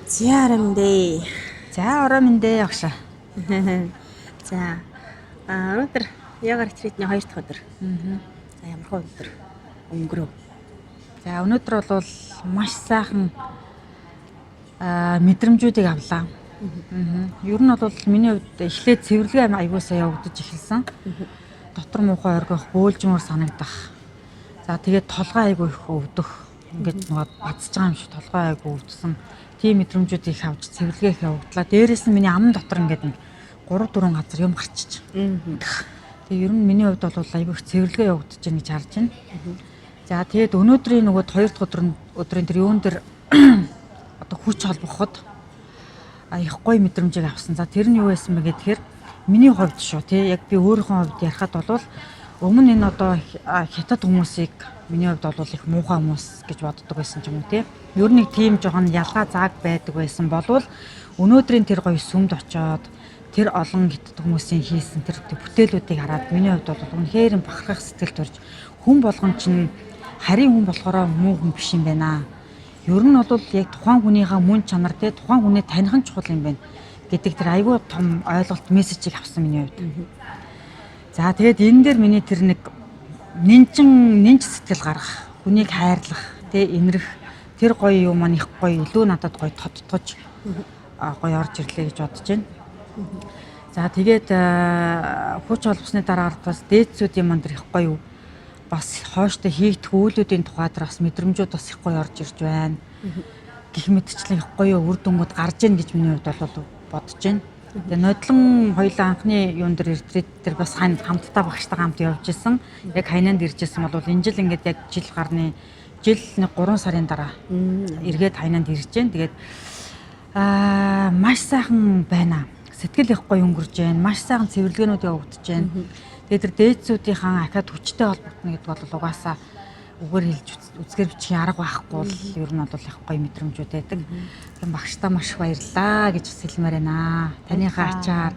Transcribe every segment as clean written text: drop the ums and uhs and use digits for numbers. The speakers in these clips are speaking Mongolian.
Зяарамдээ. За ороймондээ агшаа. За өнөөдөр yoga retreat-ний 2 дахь өдөр. За ямар хөө өдөр өнгөрөв. За өнөөдөр бол маш сайхан мэдрэмжүүдийг авлаа. Ер нь бол миний хувьд эхлээд цэвэрлэгээ аягуусаа явагдаж эхэлсэн. Дотор муухай оргих, бөөлжмөр санагдах. За тэгээд толгой айгу их өвдөх. Ингээд нөгөө бацж байгаа юм шиг толгой айгу өвдсөн. Тийм мэдрэмжүүд их авч цэвэрлэгээ их явагдлаа. Дээрээс нь миний ам дотор ингээд 3-4 газар юм гарчиж. Тэгээ ер нь миний хувьд бол айгу их цэвэрлэгээ явагдаж байна гэж харж байна. За тэгээд өнөөдрийн нөгөө 2 дахь өдрийн тэр юун дээр одоо хүч холбоход их гоё мэдрэмжийг авсан. За тэр нь юу байсан бэ гэхээр миний хувьд шүү тий яг би өөрийнхөө хувьд ярихад бол өмнө энэ одоо хятад хүмүүсийг миний хувьд бол их муухай хүмүүс гэж боддог байсан ч юм уу тий. Ер нь тийм жоохон ялгаа зааг байдаг байсан болвол өнөөдрийн тэр гоё сүмд очоод тэр олон хятад хүмүүсийн хийсэн тэр бүтээлүүдийг хараад миний хувьд бол үнэхээр бахархах сэтгэл төрж хүн болгон чинь харийн хүн болохоор муу хүн биш юм байна. Ер нь бол яг тухайн хүнийхээ мөн чанар те тухайн хүнээ таних нь чухал юм байна гэдэг тэр айгүй том ойлголт мессежийг авсан миний хувьд. За тэгээд энэ дээр миний тэр нэг нинж сэтгэл гаргах, хүнийг хайрлах, те инрэх тэр гоё юм маань их гоё илүү надад гоё тодтогч гоё орж ирлээ гэж бодож байна. За тэгээд хүч холбосны дараагаар бас дээдсүүдийн манд их гоё бас хооштой хийгдэх үйлүүдийн тухайд бас мэдрэмжүүд бас их гоё орж ирж байна. Гэх мэтчлэн их гоё үр дүнгууд гарч ийн гэж миний хувьд бол бодож байна. Тэгээ нодлон хоёулаа анхны юун дээр ретрит дээр бас хамтдаа багштай хамт явж исэн. Яг хайнанд ирж исэн бол энэ жил ингээд яг жил 3 сарын дараа эргээд хайнанд ирж байна. Тэгээд маш сайхан байна. Сэтгэл их гоё өнгөрж байна. Маш сайхан цэвэрлэгээнүүд явагдаж байна. Тэгээд тэр дээдсүүдийнхаа ахаад хүчтэй холбогдно гэдэг бол угаасаа үгээр хэлж үзгээр бичих арга байхгүй бол ер нь бол их гоё мэдрэмжүүд байдаг. Тэгэхээр багштай маш их баярлалаа гэж хэлмээр байна. Таныхаа ачаар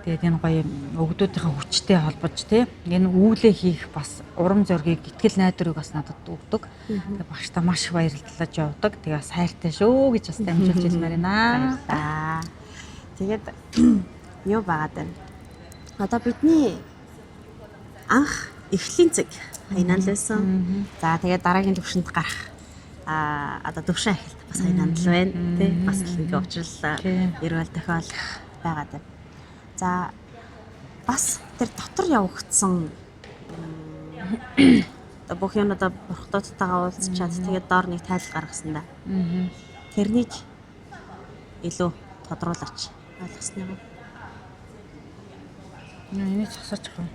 тэгээд энэ гоё өгдүүдийнхээ хүчтэй холбож тий энэ үүлээ хийх бас урам зориг итгэл найдварыг бас надад өгдөг. Тэгээд багштай маш их баярлалж явдаг. Тэгээд сайртай шүү гэж бас дамжуулж хэлмээр байна. Тэгээд юу байгаад байна? Одоо бидний анх эхлийн цэг хайнан л байсан. За тэгээд дараагийн төвшөнд гарах одоо төвшин ахилт бас хайнан л байна тий бас ихэнх уучлал эрүүл тохиолдох байгаад байна. За бас тэр дотор явагдсан одоо бүх юм одоо бурхтуудтайгаа уулзчаад тэгээд доор нэг тайлбар гаргасан да. Тэрнийг илүү тодруулаач ойлгосноо. Энийг засаач гоо.